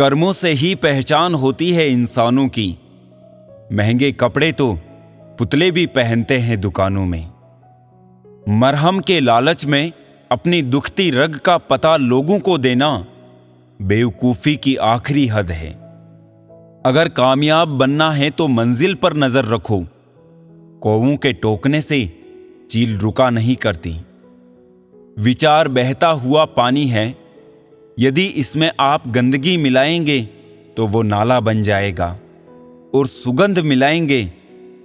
कर्मों से ही पहचान होती है इंसानों की। महंगे कपड़े तो पुतले भी पहनते हैं दुकानों में। मरहम के लालच में अपनी दुखती रग का पता लोगों को देना बेवकूफी की आखिरी हद है। अगर कामयाब बनना है तो मंजिल पर नजर रखो। कौवों के टोकने से चील रुका नहीं करती। विचार बहता हुआ पानी है, यदि इसमें आप गंदगी मिलाएंगे तो वो नाला बन जाएगा, और सुगंध मिलाएंगे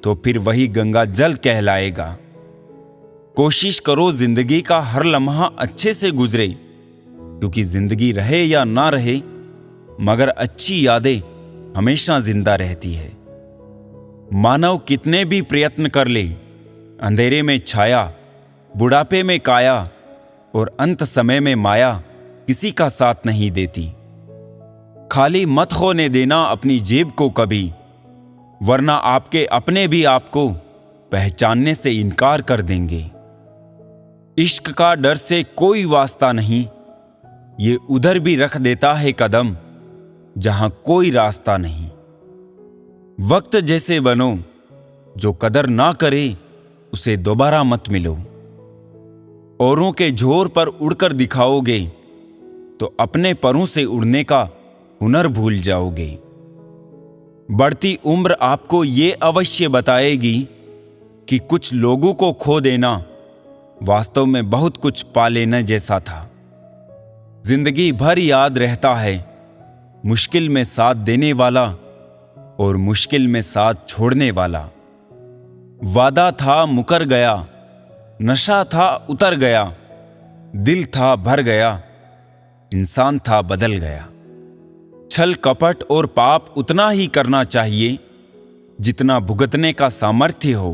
तो फिर वही गंगा जल कहलाएगा। कोशिश करो जिंदगी का हर लम्हा अच्छे से गुजरे, क्योंकि जिंदगी रहे या ना रहे मगर अच्छी यादें हमेशा जिंदा रहती है। मानव कितने भी प्रयत्न कर ले, अंधेरे में छाया, बुढ़ापे में काया और अंत समय में माया किसी का साथ नहीं देती। खाली मत होने देना अपनी जेब को कभी, वरना आपके अपने भी आपको पहचानने से इनकार कर देंगे। इश्क का डर से कोई वास्ता नहीं, ये उधर भी रख देता है कदम जहां कोई रास्ता नहीं। वक्त जैसे बनो, जो कदर ना करे उसे दोबारा मत मिलो। औरों के जोर पर उड़कर दिखाओगे तो अपने परों से उड़ने का हुनर भूल जाओगे। बढ़ती उम्र आपको ये अवश्य बताएगी कि कुछ लोगों को खो देना वास्तव में बहुत कुछ पा लेने जैसा था। जिंदगी भर याद रहता है मुश्किल में साथ देने वाला और मुश्किल में साथ छोड़ने वाला। वादा था मुकर गया, नशा था उतर गया, दिल था भर गया, इंसान था बदल गया। छल कपट और पाप उतना ही करना चाहिए जितना भुगतने का सामर्थ्य हो,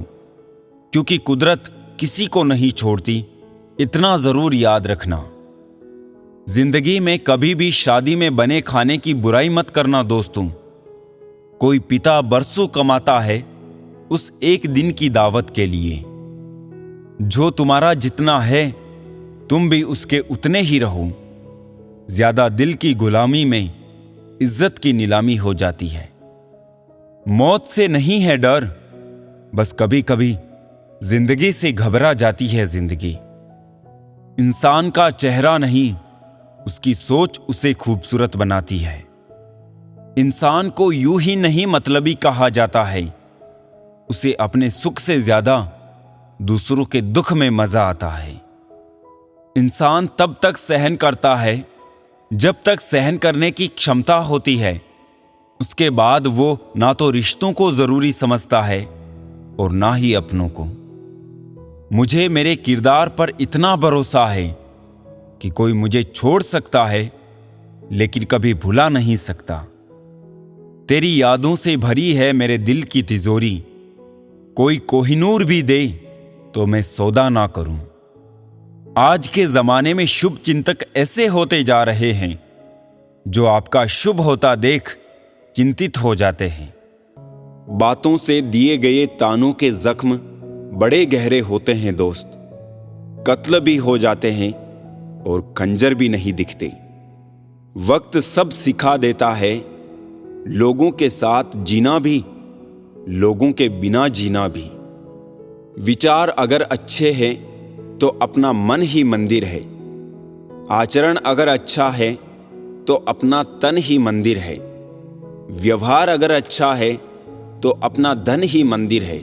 क्योंकि कुदरत किसी को नहीं छोड़ती, इतना जरूर याद रखना। जिंदगी में कभी भी शादी में बने खाने की बुराई मत करना दोस्तों। कोई पिता बरसों कमाता है उस एक दिन की दावत के लिए। जो तुम्हारा जितना है तुम भी उसके उतने ही रहो। ज्यादा दिल की गुलामी में इज्जत की नीलामी हो जाती है। मौत से नहीं है डर, बस कभी कभी जिंदगी से घबरा जाती है जिंदगी। इंसान का चेहरा नहीं, उसकी सोच उसे खूबसूरत बनाती है। इंसान को यूं ही नहीं मतलबी कहा जाता है, उसे अपने सुख से ज्यादा दूसरों के दुख में मजा आता है। इंसान तब तक सहन करता है जब तक सहन करने की क्षमता होती है। उसके बाद वो ना तो रिश्तों को जरूरी समझता है और ना ही अपनों को। मुझे मेरे किरदार पर इतना भरोसा है कि कोई मुझे छोड़ सकता है लेकिन कभी भुला नहीं सकता। तेरी यादों से भरी है मेरे दिल की तिजोरी, कोई कोहिनूर भी दे तो मैं सौदा ना करूं। आज के जमाने में शुभ चिंतक ऐसे होते जा रहे हैं जो आपका शुभ होता देख चिंतित हो जाते हैं। बातों से दिए गए तानों के जख्म बड़े गहरे होते हैं दोस्त। कत्ल भी हो जाते हैं और खंजर भी नहीं दिखते। वक्त सब सिखा देता है, लोगों के साथ जीना भी, लोगों के बिना जीना भी। विचार अगर अच्छे हैं तो अपना मन ही मंदिर है। आचरण अगर अच्छा है तो अपना तन ही मंदिर है। व्यवहार अगर अच्छा है तो अपना धन ही मंदिर है।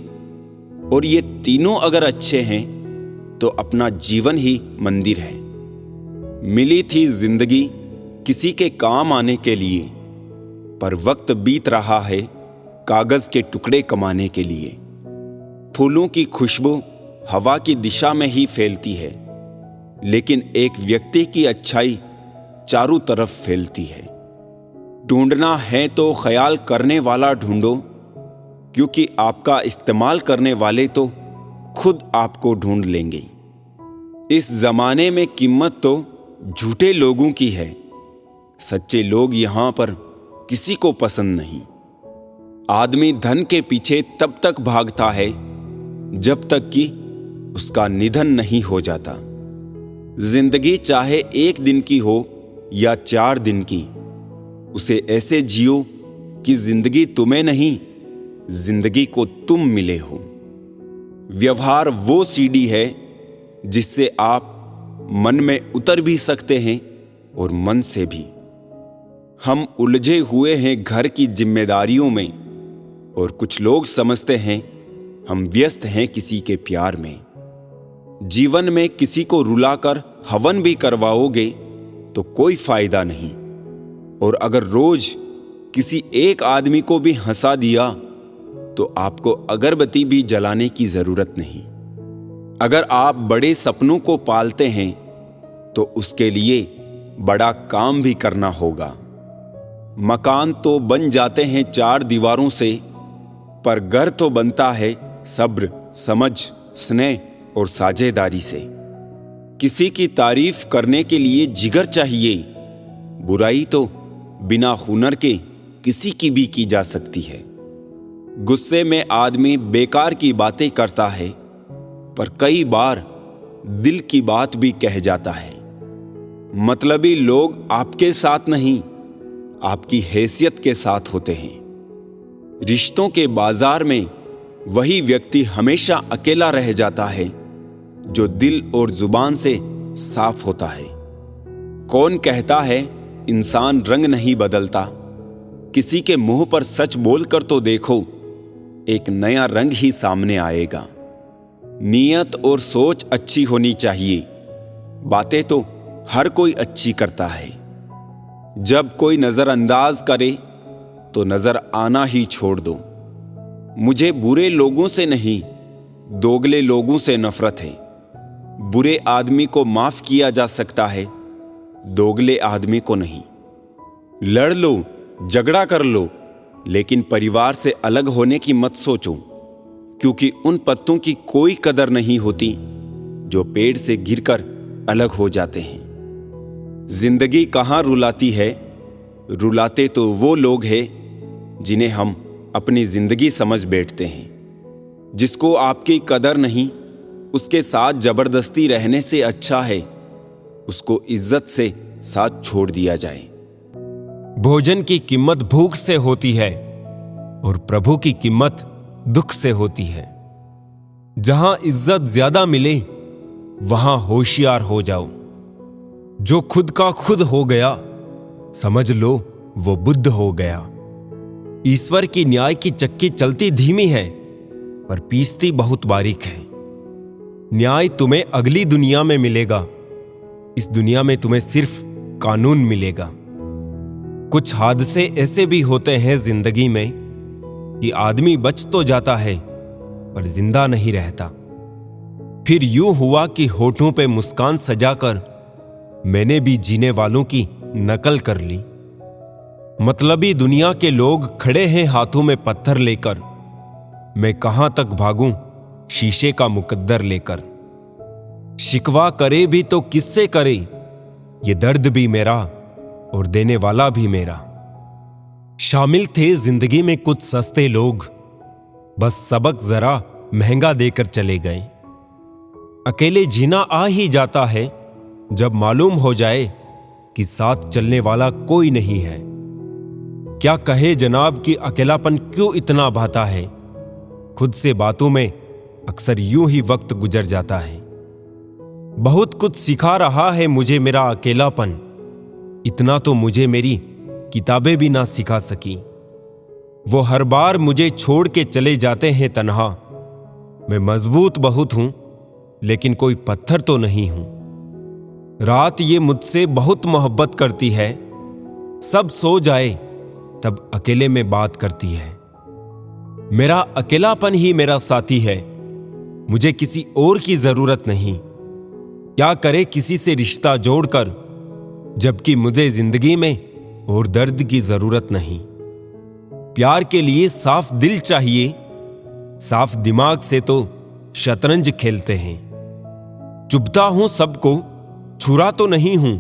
और ये तीनों अगर अच्छे हैं तो अपना जीवन ही मंदिर है। मिली थी जिंदगी किसी के काम आने के लिए, पर वक्त बीत रहा है कागज के टुकड़े कमाने के लिए। फूलों की खुशबू हवा की दिशा में ही फैलती है, लेकिन एक व्यक्ति की अच्छाई चारों तरफ फैलती है। ढूंढना है तो ख्याल करने वाला ढूंढो, क्योंकि आपका इस्तेमाल करने वाले तो खुद आपको ढूंढ लेंगे। इस जमाने में कीमत तो झूठे लोगों की है, सच्चे लोग यहां पर किसी को पसंद नहीं। आदमी धन के पीछे तब तक भागता है जब तक कि उसका निधन नहीं हो जाता। जिंदगी चाहे 1 दिन की हो या 4 दिन की, उसे ऐसे जियो कि जिंदगी तुम्हें नहीं, जिंदगी को तुम मिले हो। व्यवहार वो सीढ़ी है जिससे आप मन में उतर भी सकते हैं और मन से भी। हम उलझे हुए हैं घर की जिम्मेदारियों में, और कुछ लोग समझते हैं हम व्यस्त हैं किसी के प्यार में। जीवन में किसी को रुलाकर हवन भी करवाओगे तो कोई फायदा नहीं, और अगर रोज किसी एक आदमी को भी हंसा दिया तो आपको अगरबत्ती भी जलाने की जरूरत नहीं। अगर आप बड़े सपनों को पालते हैं तो उसके लिए बड़ा काम भी करना होगा। मकान तो बन जाते हैं चार दीवारों से, पर घर तो बनता है सब्र, समझ, स्नेह और साझेदारी से। किसी की तारीफ करने के लिए जिगर चाहिए। बुराई तो बिना हुनर के किसी की भी की जा सकती है। गुस्से में आदमी बेकार की बातें करता है, पर कई बार दिल की बात भी कह जाता है। मतलबी लोग आपके साथ नहीं, आपकी हैसियत के साथ होते हैं। रिश्तों के बाजार में वही व्यक्ति हमेशा अकेला रह जाता है जो दिल और जुबान से साफ होता है। कौन कहता है इंसान रंग नहीं बदलता? किसी के मुंह पर सच बोलकर तो देखो, एक नया रंग ही सामने आएगा। नीयत और सोच अच्छी होनी चाहिए। बातें तो हर कोई अच्छी करता है। जब कोई नजरअंदाज करे तो नजर आना ही छोड़ दो। मुझे बुरे लोगों से नहीं, दोगले लोगों से नफरत है। बुरे आदमी को माफ किया जा सकता है, दोगले आदमी को नहीं। लड़ लो, झगड़ा कर लो, लेकिन परिवार से अलग होने की मत सोचो, क्योंकि उन पत्तों की कोई कदर नहीं होती जो पेड़ से गिरकर अलग हो जाते हैं। जिंदगी कहाँ रुलाती है? रुलाते तो वो लोग हैं जिन्हें हम अपनी जिंदगी समझ बैठते हैं। जिसको आपकी कदर नहीं, उसके साथ जबरदस्ती रहने से अच्छा है उसको इज्जत से साथ छोड़ दिया जाए। भोजन की कीमत भूख से होती है और प्रभु की कीमत दुख से होती है। जहां इज्जत ज्यादा मिले वहां होशियार हो जाओ। जो खुद का खुद हो गया, समझ लो वो बुद्ध हो गया। ईश्वर की न्याय की चक्की चलती धीमी है पर पीसती बहुत बारीक है। न्याय तुम्हें अगली दुनिया में मिलेगा, इस दुनिया में तुम्हें सिर्फ कानून मिलेगा। कुछ हादसे ऐसे भी होते हैं जिंदगी में कि आदमी बच तो जाता है पर जिंदा नहीं रहता। फिर यूं हुआ कि होठों पे मुस्कान सजाकर मैंने भी जीने वालों की नकल कर ली। मतलबी दुनिया के लोग खड़े हैं हाथों में पत्थर लेकर। मैं कहां तक भागूं शीशे का मुकद्दर लेकर। शिकवा करे भी तो किससे करे, ये दर्द भी मेरा और देने वाला भी मेरा। शामिल थे जिंदगी में कुछ सस्ते लोग, बस सबक जरा महंगा देकर चले गए। अकेले जीना आ ही जाता है जब मालूम हो जाए कि साथ चलने वाला कोई नहीं है। क्या कहे जनाब कि अकेलापन क्यों इतना भाता है। खुद से बातों में अक्सर यूं ही वक्त गुजर जाता है। बहुत कुछ सिखा रहा है मुझे मेरा अकेलापन, इतना तो मुझे मेरी किताबें भी ना सिखा सकी। वो हर बार मुझे छोड़ के चले जाते हैं तन्हा। मैं मजबूत बहुत हूं लेकिन कोई पत्थर तो नहीं हूं। रात ये मुझसे बहुत मोहब्बत करती है, सब सो जाए तब अकेले में बात करती है। मेरा अकेलापन ही मेरा साथी है, मुझे किसी और की जरूरत नहीं। क्या करे किसी से रिश्ता जोड़कर, जबकि मुझे जिंदगी में और दर्द की जरूरत नहीं। प्यार के लिए साफ दिल चाहिए, साफ दिमाग से तो शतरंज खेलते हैं। चुभता हूं सबको, छुरा तो नहीं हूं।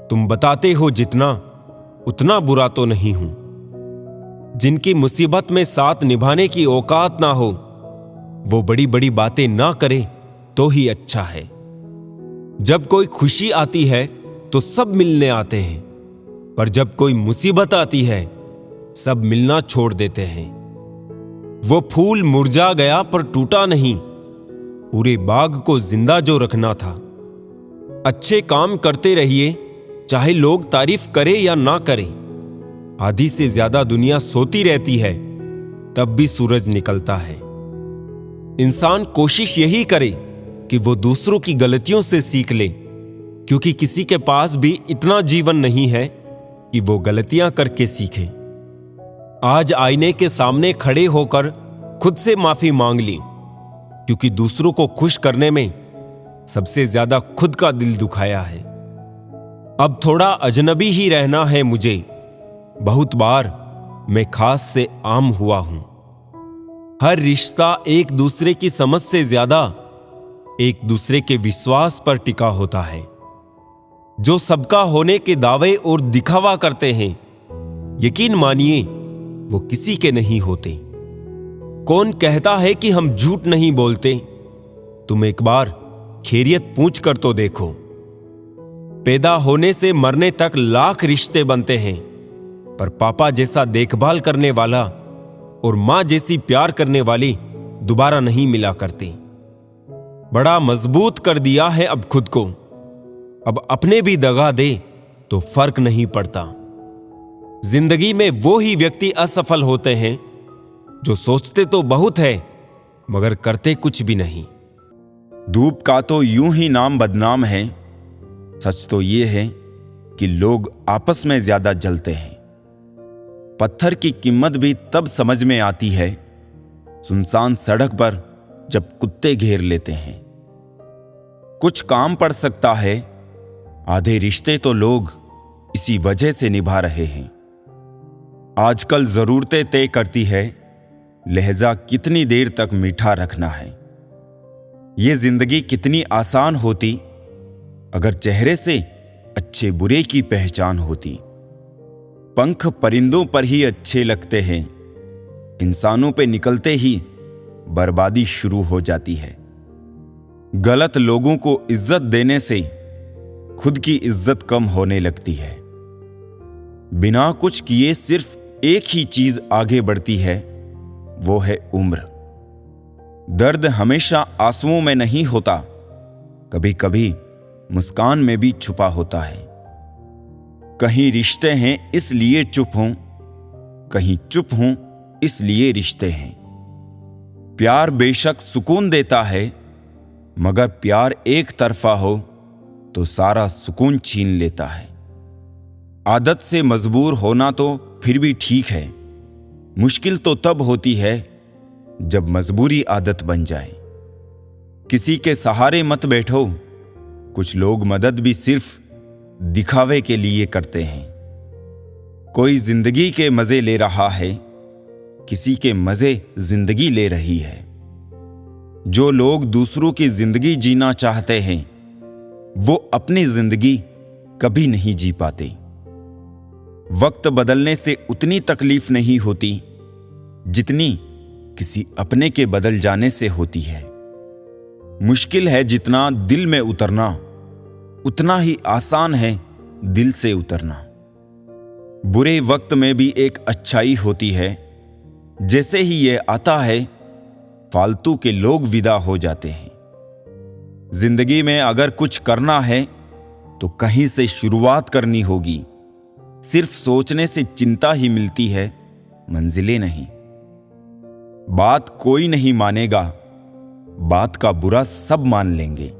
तुम बताते हो जितना उतना बुरा तो नहीं हूं। जिनकी मुसीबत में साथ निभाने की औकात ना हो, वो बड़ी बड़ी बातें ना करे तो ही अच्छा है। जब कोई खुशी आती है तो सब मिलने आते हैं, पर जब कोई मुसीबत आती है सब मिलना छोड़ देते हैं। वो फूल मुरझा गया पर टूटा नहीं, पूरे बाग को जिंदा जो रखना था। अच्छे काम करते रहिए, चाहे लोग तारीफ करें या ना करें। आधी से ज्यादा दुनिया सोती रहती है, तब भी सूरज निकलता है। इंसान कोशिश यही करे कि वो दूसरों की गलतियों से सीख ले, क्योंकि किसी के पास भी इतना जीवन नहीं है कि वो गलतियां करके सीखे। आज आईने के सामने खड़े होकर खुद से माफी मांग ली, क्योंकि दूसरों को खुश करने में सबसे ज्यादा खुद का दिल दुखाया है। अब थोड़ा अजनबी ही रहना है मुझे, बहुत बार मैं खास से आम हुआ हूं। हर रिश्ता एक दूसरे की समझ से ज्यादा एक दूसरे के विश्वास पर टिका होता है। जो सबका होने के दावे और दिखावा करते हैं, यकीन मानिए वो किसी के नहीं होते। कौन कहता है कि हम झूठ नहीं बोलते? तुम एक बार खैरियत पूछ कर तो देखो। पैदा होने से मरने तक लाख रिश्ते बनते हैं, पर पापा जैसा देखभाल करने वाला और मां जैसी प्यार करने वाली दोबारा नहीं मिला करती। बड़ा मजबूत कर दिया है अब खुद को, अब अपने भी दगा दे तो फर्क नहीं पड़ता। जिंदगी में वो ही व्यक्ति असफल होते हैं जो सोचते तो बहुत है मगर करते कुछ भी नहीं। धूप का तो यूं ही नाम बदनाम है, सच तो ये है कि लोग आपस में ज्यादा जलते हैं। पत्थर की कीमत भी तब समझ में आती है सुनसान सड़क पर जब कुत्ते घेर लेते हैं। कुछ काम पड़ सकता है, आधे रिश्ते तो लोग इसी वजह से निभा रहे हैं। आजकल जरूरतें तय करती है लहजा कितनी देर तक मीठा रखना है। ये जिंदगी कितनी आसान होती अगर चेहरे से अच्छे बुरे की पहचान होती। पंख परिंदों पर ही अच्छे लगते हैं, इंसानों पे निकलते ही बर्बादी शुरू हो जाती है। गलत लोगों को इज्जत देने से खुद की इज्जत कम होने लगती है। बिना कुछ किए सिर्फ एक ही चीज आगे बढ़ती है, वो है उम्र। दर्द हमेशा आंसुओं में नहीं होता, कभी कभी मुस्कान में भी छुपा होता है। कहीं रिश्ते हैं इसलिए चुप हों, कहीं चुप हों इसलिए रिश्ते हैं। प्यार बेशक सुकून देता है, मगर प्यार एक तरफा हो तो सारा सुकून छीन लेता है। आदत से मजबूर होना तो फिर भी ठीक है, मुश्किल तो तब होती है जब मजबूरी आदत बन जाए। किसी के सहारे मत बैठो, कुछ लोग मदद भी सिर्फ दिखावे के लिए करते हैं। कोई जिंदगी के मजे ले रहा है, किसी के मजे जिंदगी ले रही है। जो लोग दूसरों की जिंदगी जीना चाहते हैं वो अपनी जिंदगी कभी नहीं जी पाते। वक्त बदलने से उतनी तकलीफ नहीं होती जितनी किसी अपने के बदल जाने से होती है। मुश्किल है जितना दिल में उतरना, उतना ही आसान है दिल से उतरना। बुरे वक्त में भी एक अच्छाई होती है, जैसे ही ये आता है फालतू के लोग विदा हो जाते हैं। जिंदगी में अगर कुछ करना है तो कहीं से शुरुआत करनी होगी। सिर्फ सोचने से चिंता ही मिलती है, मंजिलें नहीं। बात कोई नहीं मानेगा, बात का बुरा सब मान लेंगे।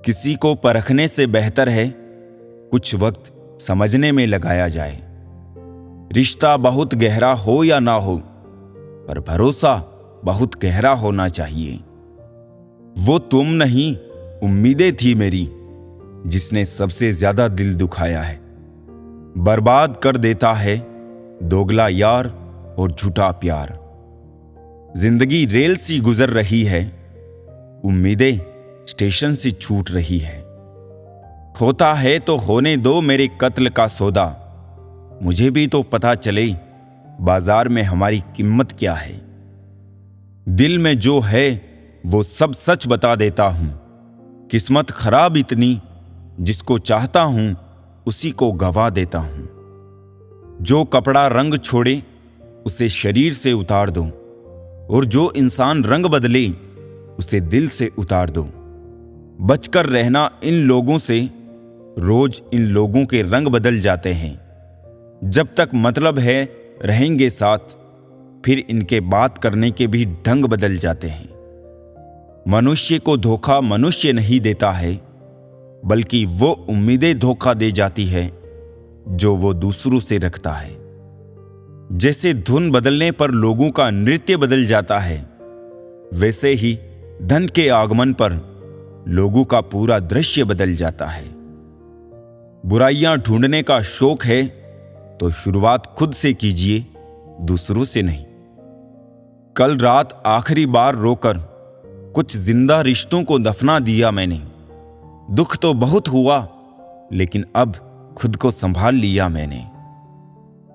किसी को परखने से बेहतर है कुछ वक्त समझने में लगाया जाए। रिश्ता बहुत गहरा हो या ना हो, पर भरोसा बहुत गहरा होना चाहिए। वो तुम नहीं, उम्मीदें थी मेरी, जिसने सबसे ज्यादा दिल दुखाया है। बर्बाद कर देता है दोगला यार और झूठा प्यार। जिंदगी रेल सी गुजर रही है, उम्मीदें स्टेशन से छूट रही है। होता है तो होने दो मेरे कत्ल का सौदा, मुझे भी तो पता चले बाजार में हमारी कीमत क्या है। दिल में जो है वो सब सच बता देता हूं। किस्मत खराब इतनी, जिसको चाहता हूं उसी को गवा देता हूं। जो कपड़ा रंग छोड़े उसे शरीर से उतार दो, और जो इंसान रंग बदले उसे दिल से उतार दो। बचकर रहना इन लोगों से। रोज इन लोगों के रंग बदल जाते हैं। जब तक मतलब है रहेंगे साथ, फिर इनके बात करने के भी ढंग बदल जाते हैं। मनुष्य को धोखा मनुष्य नहीं देता है, बल्कि वो उम्मीदें धोखा दे जाती है जो वो दूसरों से रखता है। जैसे धुन बदलने पर लोगों का नृत्य बदल जाता है, वैसे ही धन के आगमन पर लोगों का पूरा दृश्य बदल जाता है। बुराइयां ढूंढने का शौक है तो शुरुआत खुद से कीजिए, दूसरों से नहीं। कल रात आखिरी बार रोकर कुछ जिंदा रिश्तों को दफना दिया मैंने। दुख तो बहुत हुआ, लेकिन अब खुद को संभाल लिया मैंने।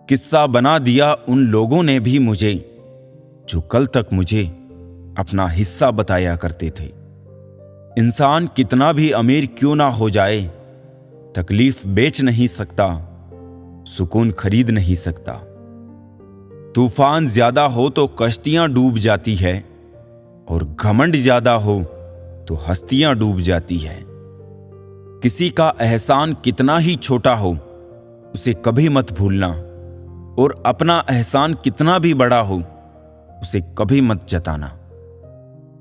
किस्सा बना दिया उन लोगों ने भी मुझे, जो कल तक मुझे अपना हिस्सा बताया करते थे। इंसान कितना भी अमीर क्यों ना हो जाए, तकलीफ बेच नहीं सकता, सुकून खरीद नहीं सकता। तूफान ज्यादा हो तो कश्तियां डूब जाती है, और घमंड ज्यादा हो तो हस्तियां डूब जाती है। किसी का एहसान कितना ही छोटा हो, उसे कभी मत भूलना, और अपना एहसान कितना भी बड़ा हो, उसे कभी मत जताना।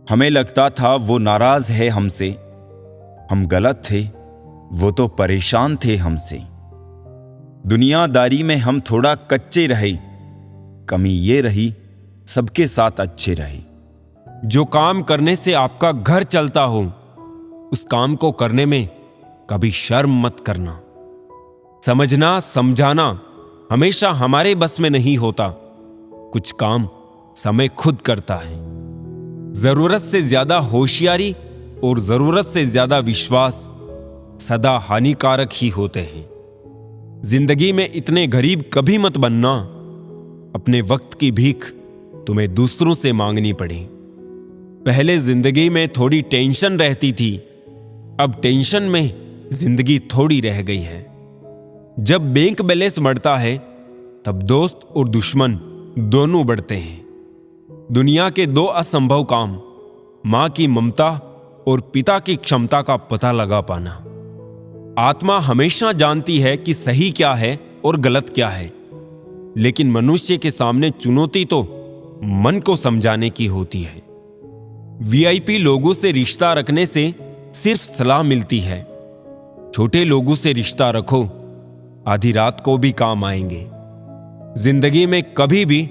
हमें लगता था वो नाराज है हमसे, हम गलत थे, वो तो परेशान थे हमसे। दुनियादारी में हम थोड़ा कच्चे रहे, कमी ये रही सबके साथ अच्छे रहे। जो काम करने से आपका घर चलता हो, उस काम को करने में कभी शर्म मत करना। समझना समझाना हमेशा हमारे बस में नहीं होता, कुछ काम समय खुद करता है। जरूरत से ज्यादा होशियारी और जरूरत से ज्यादा विश्वास सदा हानिकारक ही होते हैं। जिंदगी में इतने गरीब कभी मत बनना, अपने वक्त की भीख तुम्हें दूसरों से मांगनी पड़े। पहले जिंदगी में थोड़ी टेंशन रहती थी, अब टेंशन में जिंदगी थोड़ी रह गई है। जब बैंक बैलेंस बढ़ता है, तब दोस्त और दुश्मन दोनों बढ़ते हैं। दुनिया के दो असंभव काम, मां की ममता और पिता की क्षमता का पता लगा पाना। आत्मा हमेशा जानती है कि सही क्या है और गलत क्या है, लेकिन मनुष्य के सामने चुनौती तो मन को समझाने की होती है। वीआईपी लोगों से रिश्ता रखने से सिर्फ सलाह मिलती है। छोटे लोगों से रिश्ता रखो, आधी रात को भी काम आएंगे। जिंदगी में कभी भी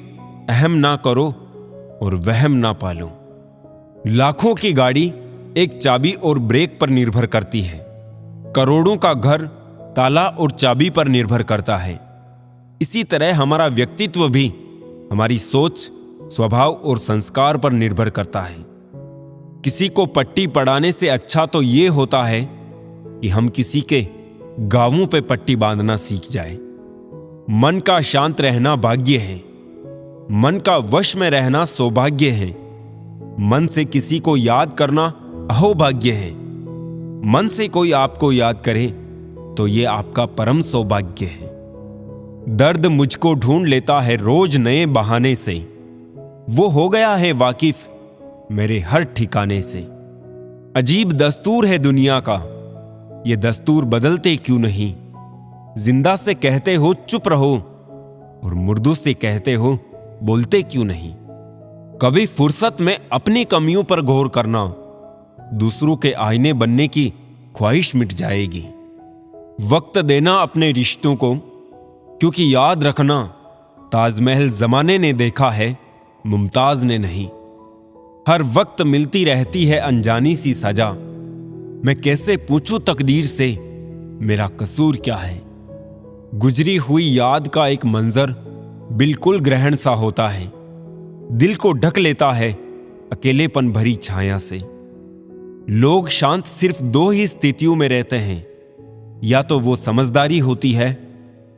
अहम ना करो और वहम ना पालो। लाखों की गाड़ी एक चाबी और ब्रेक पर निर्भर करती है। करोड़ों का घर ताला और चाबी पर निर्भर करता है। इसी तरह हमारा व्यक्तित्व भी हमारी सोच, स्वभाव और संस्कार पर निर्भर करता है। किसी को पट्टी पढ़ाने से अच्छा तो यह होता है कि हम किसी के गांवों पे पट्टी बांधना सीख जाए। मन का शांत रहना भाग्य है, मन का वश में रहना सौभाग्य है। मन से किसी को याद करना अहोभाग्य है। मन से कोई आपको याद करे तो यह आपका परम सौभाग्य है। दर्द मुझको ढूंढ लेता है रोज नए बहाने से, वो हो गया है वाकिफ मेरे हर ठिकाने से। अजीब दस्तूर है दुनिया का, ये दस्तूर बदलते क्यों नहीं। जिंदा से कहते हो चुप रहो, और मुर्दों से कहते हो बोलते क्यों नहीं। कभी फुर्सत में अपनी कमियों पर गौर करना, दूसरों के आईने बनने की ख्वाहिश मिट जाएगी। वक्त देना अपने रिश्तों को, क्योंकि याद रखना ताजमहल जमाने ने देखा है, मुमताज ने नहीं। हर वक्त मिलती रहती है अनजानी सी सजा। मैं कैसे पूछूं तकदीर से मेरा कसूर क्या है। गुजरी हुई याद का एक मंजर बिल्कुल ग्रहण सा होता है, दिल को ढक लेता है अकेलेपन भरी छाया से। लोग शांत सिर्फ दो ही स्थितियों में रहते हैं, या तो वो समझदारी होती है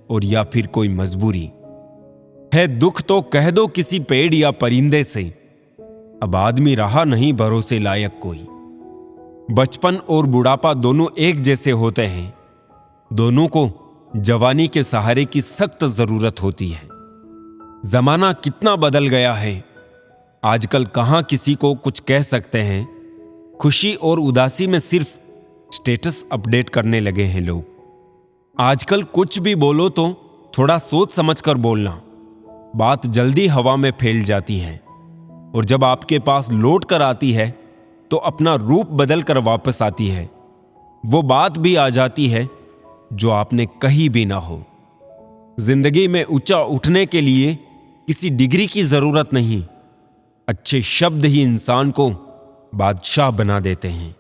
और या फिर कोई मजबूरी है। दुख तो कह दो किसी पेड़ या परिंदे से, अब आदमी रहा नहीं भरोसे लायक कोई। बचपन और बुढ़ापा दोनों एक जैसे होते हैं, दोनों को जवानी के सहारे की सख्त जरूरत होती है। जमाना कितना बदल गया है। आजकल कहां किसी को कुछ कह सकते हैं। खुशी और उदासी में सिर्फ स्टेटस अपडेट करने लगे हैं लोग। आजकल कुछ भी बोलो तो थोड़ा सोच समझकर बोलना। बात जल्दी हवा में फैल जाती है और जब आपके पास लौट कर आती है तो अपना रूप बदल कर वापस आती है। वो बात भी आ जाती है जो आपने कही भी ना हो। जिंदगी में ऊंचा उठने के लिए किसी डिग्री की जरूरत नहीं। अच्छे शब्द ही इंसान को बादशाह बना देते हैं।